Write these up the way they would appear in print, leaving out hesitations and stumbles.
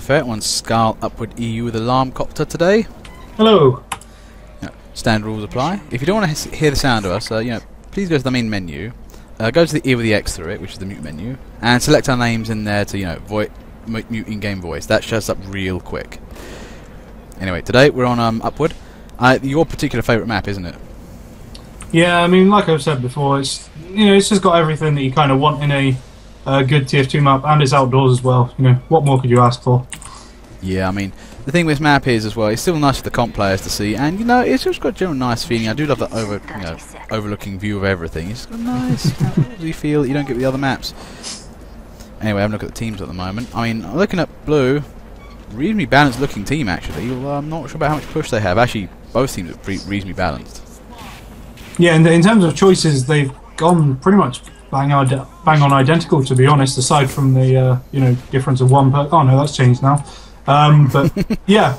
fair. One Skull Upward EU with Alarm Copter today. Hello. Standard rules apply. If you don't want to hear the sound of us, please go to the main menu. Go to the E with the X through it, which is the mute menu, and select our names in there to mute in-game voice. That shuts up real quick. Anyway, today we're on Upward. Your particular favourite map, isn't it? Yeah, I mean, like I've said before, it's just got everything that you kind of want in a good TF2 map, and it's outdoors as well. What more could you ask for? Yeah, I mean, the thing with this map is as well, it's still nice for the comp players to see, and it's just got a general nice feeling. I do love that overlooking view of everything. It's got a nice cozy feel that you don't get with the other maps. Anyway, have a look at the teams at the moment. I mean, looking at Blue, reasonably balanced looking team actually. Well, I'm not sure about how much push they have. Actually, both teams are reasonably balanced. Yeah, and in terms of choices, they've gone pretty much bang on identical, to be honest. Aside from the difference of one per. Oh no, that's changed now. But yeah,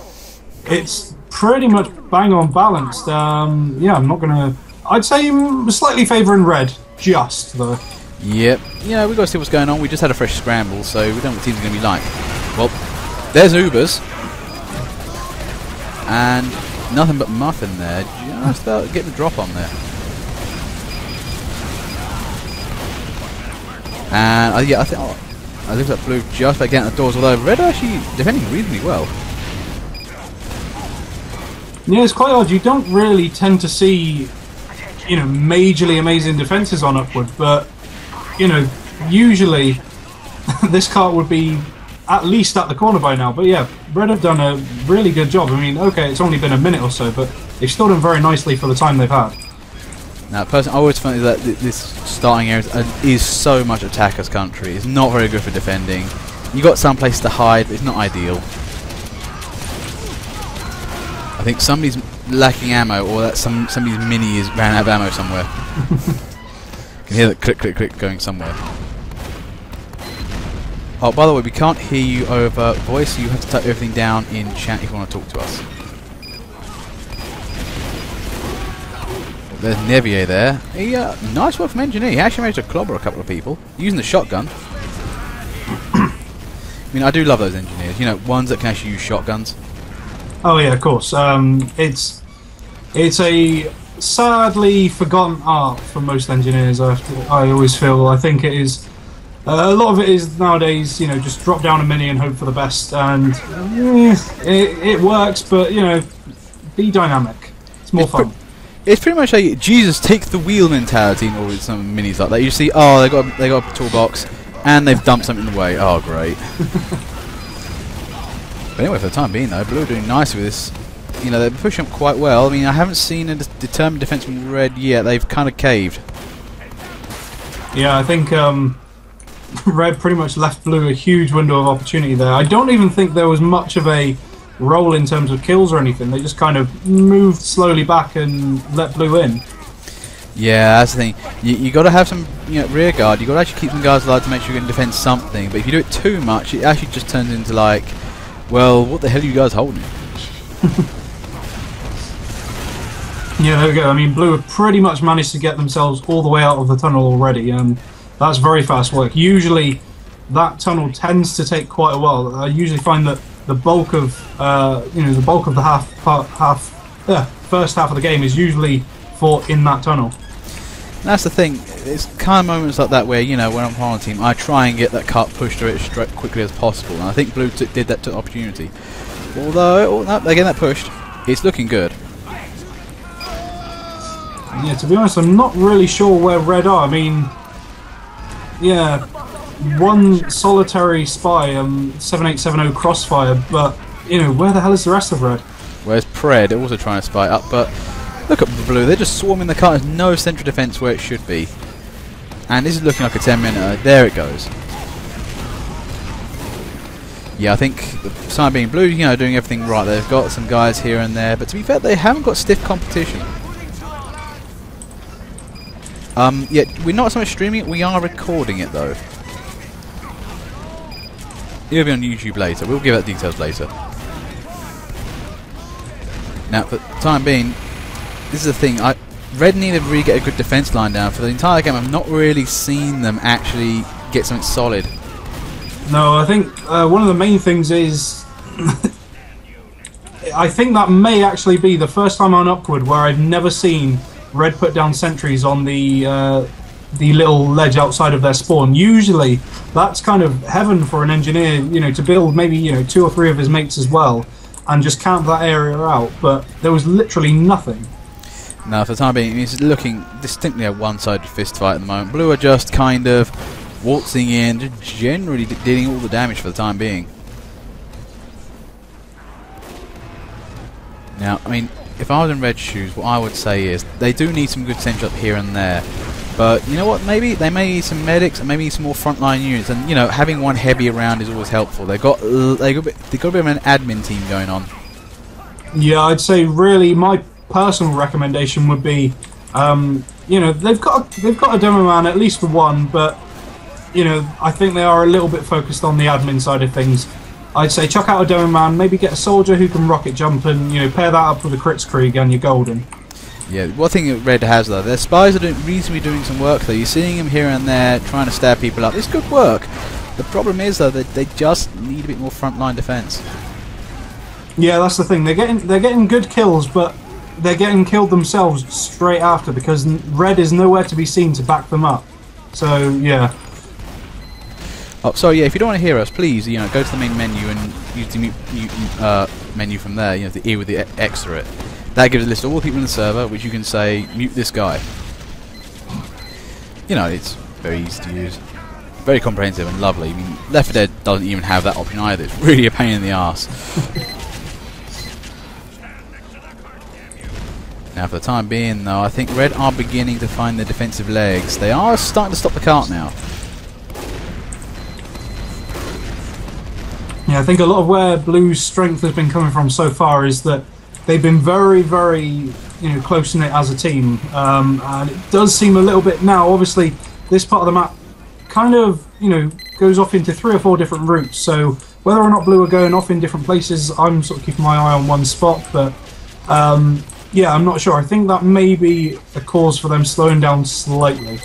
it's pretty much bang on balanced. Yeah, I'm not gonna. I'd say I'm slightly favouring red, just though. Yep. Yeah, we've got to see what's going on. We just had a fresh scramble, so we don't know what the team's going to be like. Well, there's Ubers. And nothing but Muffin there. Just about getting the drop on there. And yeah, I looked at Blue just about getting the doors, although Red are actually defending reasonably well. Yeah, it's quite odd. You don't really tend to see, majorly amazing defences on Upward, but usually this cart would be at least at the corner by now. But yeah, Red have done a really good job. I mean, okay, it's only been a minute or so, but they've still done very nicely for the time they've had. Now, personally, I always find that this starting area is so much attacker's country. It's not very good for defending. You got some place to hide, but it's not ideal. I think somebody's lacking ammo, or that somebody's mini is ran out of ammo somewhere. You can hear that click, click, click going somewhere. Oh, by the way, we can't hear you over voice, so you have to type everything down in chat if you want to talk to us. There's Nevier there. Nice work from Engineer. He actually managed to clobber a couple of people using the shotgun. I mean, I do love those engineers. Ones that can actually use shotguns. Oh yeah, of course. It's a sadly forgotten art for most engineers. I always feel. I think it is. A lot of it is nowadays. Just drop down a mini and hope for the best, and it works. But be dynamic. It's more fun. It's pretty much a Jesus take the wheel mentality in all with some minis like that. You see, oh, they got a toolbox and they've dumped something in the way. Oh, great. But anyway, for the time being though, Blue are doing nicely with this. They're pushing up quite well. I mean, I haven't seen a determined defense from Red yet. They've kind of caved. Yeah, I think Red pretty much left Blue a huge window of opportunity there. I don't even think there was much of a roll in terms of kills or anything. They just kind of moved slowly back and let Blue in. Yeah, that's the thing. You got to have some rear guard. You got to actually keep some guys alive to make sure you can defend something. But if you do it too much, it actually just turns into like, well, what the hell are you guys holding? Yeah, there we go. I mean, Blue have pretty much managed to get themselves all the way out of the tunnel already. That's very fast work. Usually, that tunnel tends to take quite a while. I usually find that the bulk of the first half of the game is usually fought in that tunnel. That's the thing. It's kind of moments like that where when I'm on a team, I try and get that cart pushed through it as quickly as possible, and I think Blue did that to opportunity. Although again, that pushed. It's looking good. Yeah, to be honest, I'm not really sure where Red are. I mean, yeah. One solitary spy, 7870 Crossfire, but where the hell is the rest of Red? Where's Pred also trying to spy up, but look at Blue, they're just swarming the cart. There's no central defence where it should be. And this is looking like a 10-minute. There it goes. Yeah, I think the time being Blue, doing everything right. They've got some guys here and there, but to be fair, they haven't got stiff competition. Yeah, we're not so much streaming it, we are recording it though. It'll be on YouTube later. We'll give out details later. Now, for the time being, this is the thing. Red need to really get a good defense line down. For the entire game, I've not really seen them actually get something solid. No, I think one of the main things is I think that may actually be the first time on Upward where I've never seen Red put down sentries on the little ledge outside of their spawn. Usually, that's kind of heaven for an engineer, you know, to build maybe, you know, 2 or 3 of his mates as well, and just camp that area out. But there was literally nothing. No, for the time being, it's looking distinctly a one-sided fist fight at the moment. Blue are just kind of waltzing in, just generally dealing all the damage for the time being. Now, I mean, if I was in Red's shoes, what I would say is they do need some good sentry up here and there. But you know what? Maybe they may need some medics and maybe some more frontline units. And you know, having one heavy around is always helpful. They've got a bit of an admin team going on. Yeah, I'd say really my personal recommendation would be, you know, they've got a demo man at least for one, but you know, I think they are a little bit focused on the admin side of things. I'd say chuck out a demo man, maybe get a soldier who can rocket jump, and you know, pair that up with a Kritzkrieg and you're golden. Yeah, one thing that Red has though, their spies are reasonably doing some work though. You're seeing them here and there trying to stab people up. It's good work. The problem is though that they just need a bit more frontline defense. Yeah, that's the thing. They're getting good kills, but they're getting killed themselves straight after because Red is nowhere to be seen to back them up. So yeah. Oh, sorry. Yeah, if you don't want to hear us, please, you know, go to the main menu and use the mute menu from there. You know, the E with the X through it. That gives a list of all the people in the server, which you can say mute this guy. You know, it's very easy to use, very comprehensive and lovely. I mean, Left 4 Dead doesn't even have that option either. It's really a pain in the arse. Now, for the time being, though, I think Red are beginning to find their defensive legs. They are starting to stop the cart now. Yeah, I think a lot of where Blue's strength has been coming from so far is that they've been very, very, you know, close-knit as a team, and it does seem a little bit now. Obviously, this part of the map kind of, you know, goes off into 3 or 4 different routes. So whether or not Blue are going off in different places, I'm sort of keeping my eye on one spot. But yeah, I'm not sure. I think that may be a cause for them slowing down slightly.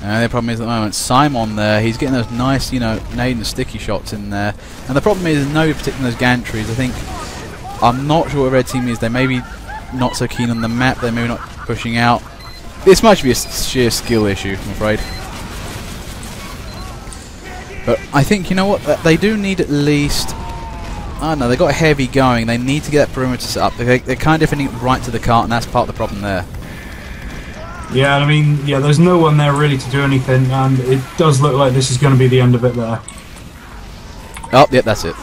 The problem is at the moment, Simon there, he's getting those nice, you know, nade and sticky shots in there. And the problem is no protecting those gantries. I think, I'm not sure what Red Team is. They may be not so keen on the map. They may be not pushing out. This might be a sheer skill issue, I'm afraid. But I think, you know what, they do need at least... I don't know, they've got heavy going. They need to get that perimeter set up. They're kind of defending right to the cart, and that's part of the problem there. Yeah, I mean, yeah, there's no one there really to do anything, and it does look like this is going to be the end of it there. Oh, yep, that's it.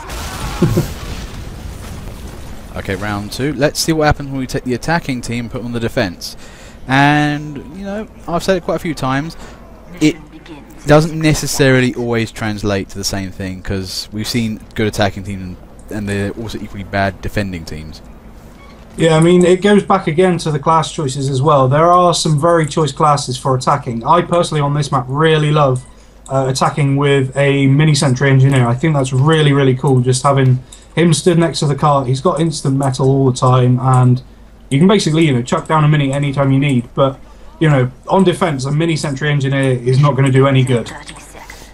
Okay, round 2. Let's see what happens when we take the attacking team and put on the defense. And, you know, I've said it quite a few times, it doesn't necessarily always translate to the same thing, because we've seen good attacking teams and they're also equally bad defending teams. Yeah, I mean, it goes back again to the class choices as well. There are some very choice classes for attacking. I personally, on this map, really love attacking with a mini-sentry engineer. I think that's really, really cool, just having him stood next to the cart. He's got instant metal all the time, and you can basically, you know, chuck down a mini anytime you need. But, you know, on defense, a mini-sentry engineer is not going to do any good.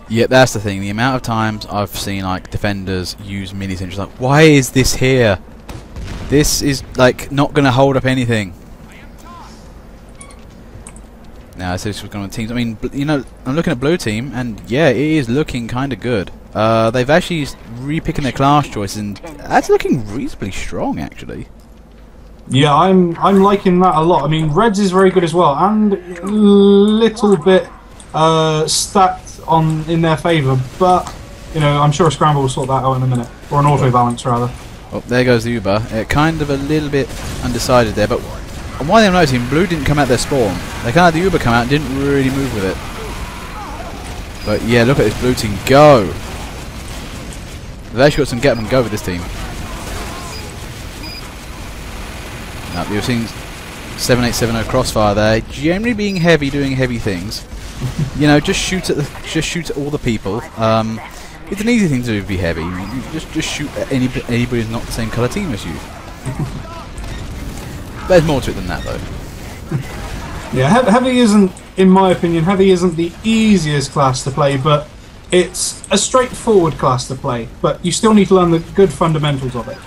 Yeah, that's the thing. The amount of times I've seen, like, defenders use mini-sentries, like, why is this here? This is, like, not going to hold up anything. Now, so this was going on teams. I mean, you know, I'm looking at Blue Team, and yeah, it is looking kind of good. They've actually re-picking their class choices, and that's looking reasonably strong, actually. Yeah, I'm liking that a lot. I mean, Reds is very good as well, and a little bit stacked in their favour. But you know, I'm sure a scramble will sort that out in a minute, or an auto balance rather. Oh, there goes the Uber. Kind of a little bit undecided there, but one thing I'm noticing, Blue didn't come out their spawn. They kind of had the Uber come out and didn't really move with it. But yeah, look at this Blue team go. They've actually got some get up and go with this team. Now, you're seeing 7870 crossfire there, generally being heavy, doing heavy things. You know, just shoot at all the people. It's an easy thing to do to be heavy. You just shoot at anybody who's not the same colour team as you. There's more to it than that, though. Yeah, heavy isn't, in my opinion, heavy isn't the easiest class to play, but it's a straightforward class to play, but you still need to learn the good fundamentals of it.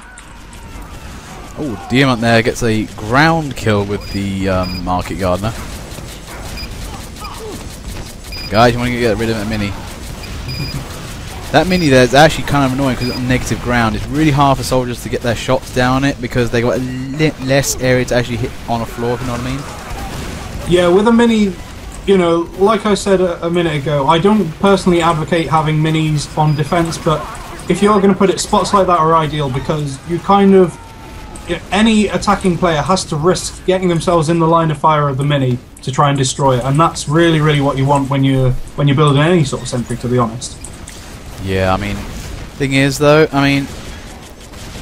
Oh, Diamant there gets a ground kill with the Market Gardener. Guys, you want to get rid of that mini. That mini there is actually kind of annoying because it's on negative ground. It's really hard for soldiers to get their shots down it because they got less area to actually hit on a floor, if you know what I mean. Yeah, with a mini, you know, like I said a minute ago, I don't personally advocate having minis on defense, but if you're going to put it, spots like that are ideal because you kind of, any attacking player has to risk getting themselves in the line of fire of the mini to try and destroy it, and that's really, really what you want when you're building any sort of sentry, to be honest. Yeah, I mean, thing is though, I mean,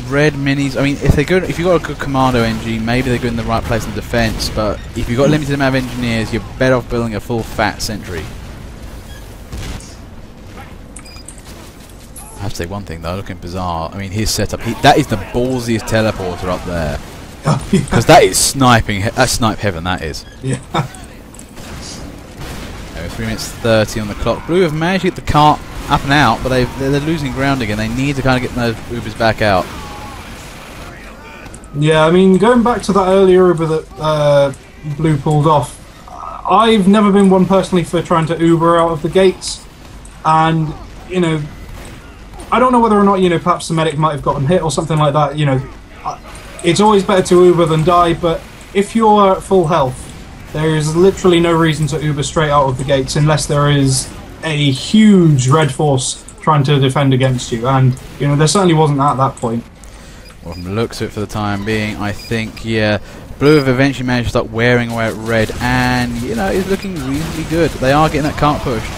red minis. I mean, if you got a good commando NG, maybe they're good in the right place in defense. But if you've got a limited amount of engineers, you're better off building a full fat sentry. I have to say one thing though, looking bizarre. I mean, his setup, that is the ballsiest teleporter up there. Because that is sniping. That's snipe heaven. That is. Yeah. 3 minutes 30 on the clock. Blue have managed to get the cart up and out, but they're losing ground again. They need to kind of get those Ubers back out. Yeah, I mean, going back to that earlier Uber that Blue pulled off, I've never been one personally for trying to Uber out of the gates, and you know, I don't know whether or not, you know, perhaps the medic might have gotten hit or something like that. You know, it's always better to Uber than die, but if you're at full health, there is literally no reason to Uber straight out of the gates unless there is a huge red force trying to defend against you, and you know, there certainly wasn't at that point. Well, from the looks of it for the time being, I think, yeah, Blue have eventually managed to start wearing away at red, and you know, it's looking reasonably good. They are getting that cart pushed.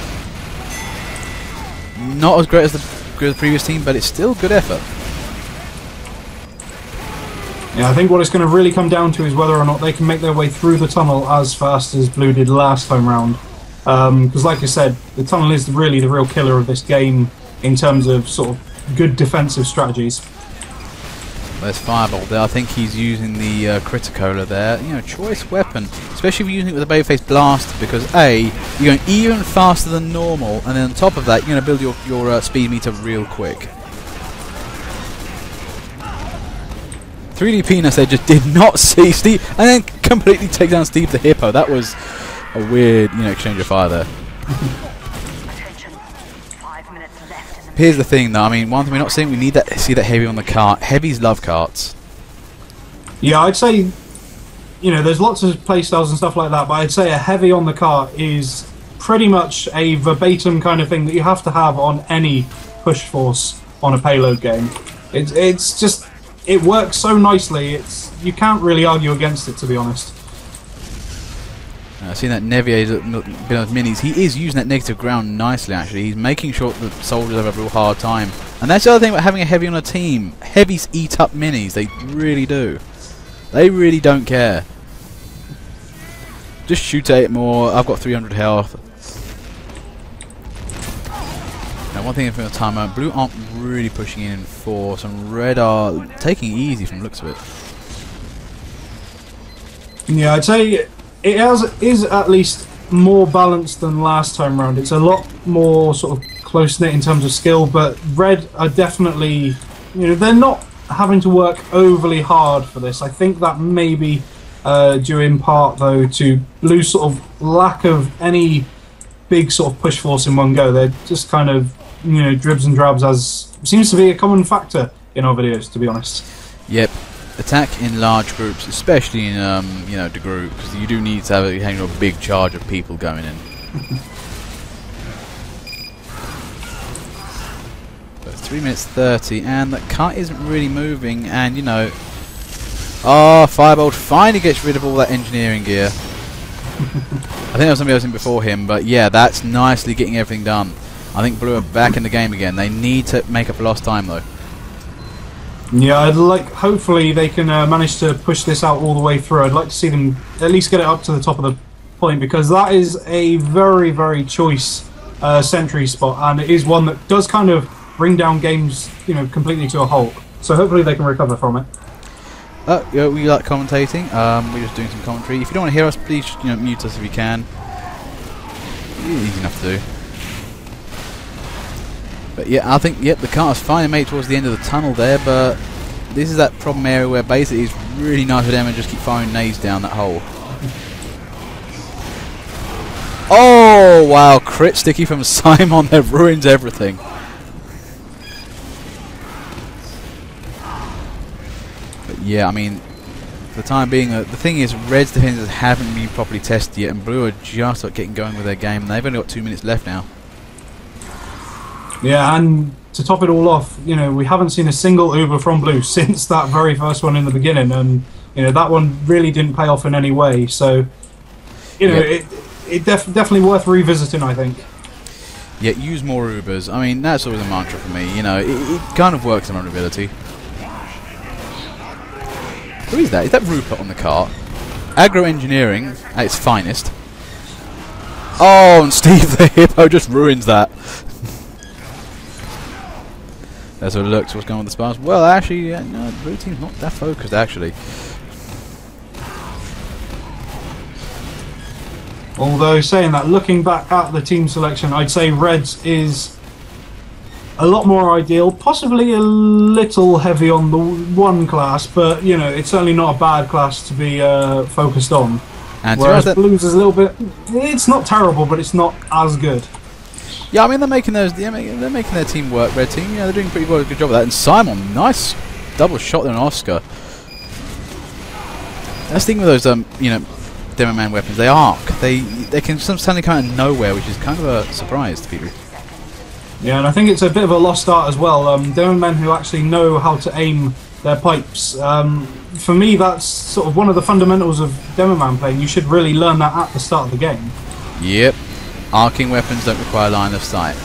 Not as great as the previous team, but it's still good effort. Yeah, I think what it's going to really come down to is whether or not they can make their way through the tunnel as fast as Blue did last time round. Because like I said, the tunnel is really the real killer of this game in terms of sort of good defensive strategies. There's Firebolt there. I think he's using the Criticola there. You know, choice weapon, especially if you're using it with a Babyface Blaster, because A, you're going even faster than normal, and then on top of that, you're going to build your speed meter real quick. 3D Penis there just did not see Steve, and then completely take down Steve the Hippo. That was a weird, you know, exchange of fire there. Here's the thing, though. I mean, one thing we're not seeing, we need that. See that heavy on the cart. Heavies love carts. Yeah, I'd say, you know, there's lots of playstyles and stuff like that, but I'd say a heavy on the cart is pretty much a verbatim kind of thing that you have to have on any push force on a payload game. It's just, it works so nicely. You can't really argue against it, to be honest. Seeing that Nevier's been on minis, he is using that negative ground nicely, actually. He's making sure the soldiers have a real hard time. And that's the other thing about having a heavy on a team. Heavies eat up minis, they really do. They really don't care. Just shoot at it more. I've got 300 health. Now, one thing from the time out, Blue aren't really pushing in force, and Red are taking it easy from the looks of it. Yeah, I'd say it is at least more balanced than last time round. It's a lot more sort of close-knit in terms of skill, but Red are definitely, you know, they're not having to work overly hard for this. I think that may be due in part, though, to Blue's sort of lack of any big sort of push force in one go. They're just kind of, you know, dribs and drabs, as seems to be a common factor in our videos, to be honest. Yep. Attack in large groups, especially in you know, the group, because you do need to have a big charge of people going in. But 3 minutes 30, and the cart isn't really moving, and you know, Firebolt finally gets rid of all that engineering gear. I think there was somebody else in before him, but yeah, that's nicely getting everything done. I think Blue are back in the game again. They need to make up for lost time, though. Yeah, I'd like, hopefully they can manage to push this out all the way through. I'd like to see them at least get it up to the top of the point, because that is a very, very choice sentry spot, and it is one that does kind of bring down games, you know, completely to a halt. So hopefully they can recover from it. Yeah, we like commentating. We're just doing some commentary. If you don't want to hear us, please, you know, mute us if you can. Easy enough to do. But yeah, I think the car's finally made it towards the end of the tunnel there, but this is that problem area where basically it's really nice for them and just keep firing nades down that hole. Oh wow, crit sticky from Simon, that ruins everything. But yeah, I mean, for the time being, the thing is, Red's defenders haven't been properly tested yet, and Blue are just getting going with their game, and they've only got 2 minutes left now. Yeah, and to top it all off, you know, we haven't seen a single Uber from Blue since that very first one in the beginning, and you know that one really didn't pay off in any way. So, you know, definitely worth revisiting, I think. Yeah, use more Ubers. I mean, that's always a mantra for me. You know, it kind of works in vulnerability. Who is that? Is that Rupert on the cart? Agro engineering at its finest. Oh, and Steve the Hippo just ruins that. There's a look to what's going on with the spars. Well, actually, no, the blue team's not that focused, actually. Although, saying that, looking back at the team selection, I'd say Reds is a lot more ideal. Possibly a little heavy on the one class, but, you know, it's certainly not a bad class to be focused on. And whereas Blues is a little bit... It's not terrible, but it's not as good. Yeah, I mean, they're making their team work, Red Team. You know, they're doing a pretty good job of that. And Simon, nice double shot there on Oscar. That's the thing with those, you know, Demo Man weapons. They arc. They can suddenly come out of nowhere, which is kind of a surprise to people. Yeah, and I think it's a bit of a lost art as well. Demo Men who actually know how to aim their pipes. For me, that's sort of one of the fundamentals of Demo Man playing. You should really learn that at the start of the game. Yep. Arcing weapons don't require line of sight.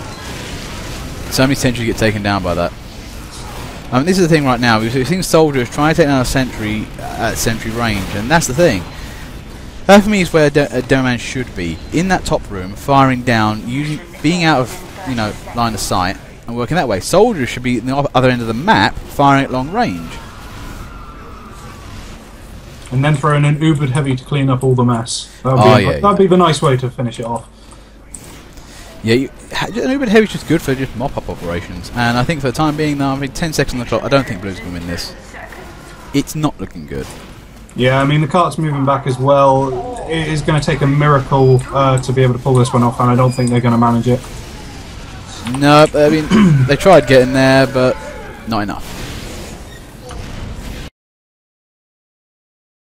So many sentries get taken down by that. I mean, this is the thing right now. We've seen soldiers try to take down a sentry at sentry range, and that's the thing. That for me is where a Demo Man should be. In that top room, firing down, being out of, you know, line of sight, and working that way. Soldiers should be at the other end of the map, firing at long range. And then throwing an Ubered Heavy to clean up all the mess. That'd be the nice way to finish it off. Yeah, an Ubered Heavy is just good for just mop-up operations. And I think for the time being, though, I mean, 10 seconds on the clock, I don't think Blue's going to win this. It's not looking good. Yeah, I mean, the cart's moving back as well. It is going to take a miracle to be able to pull this one off, and I don't think they're going to manage it. No, I mean, they tried getting there, but not enough.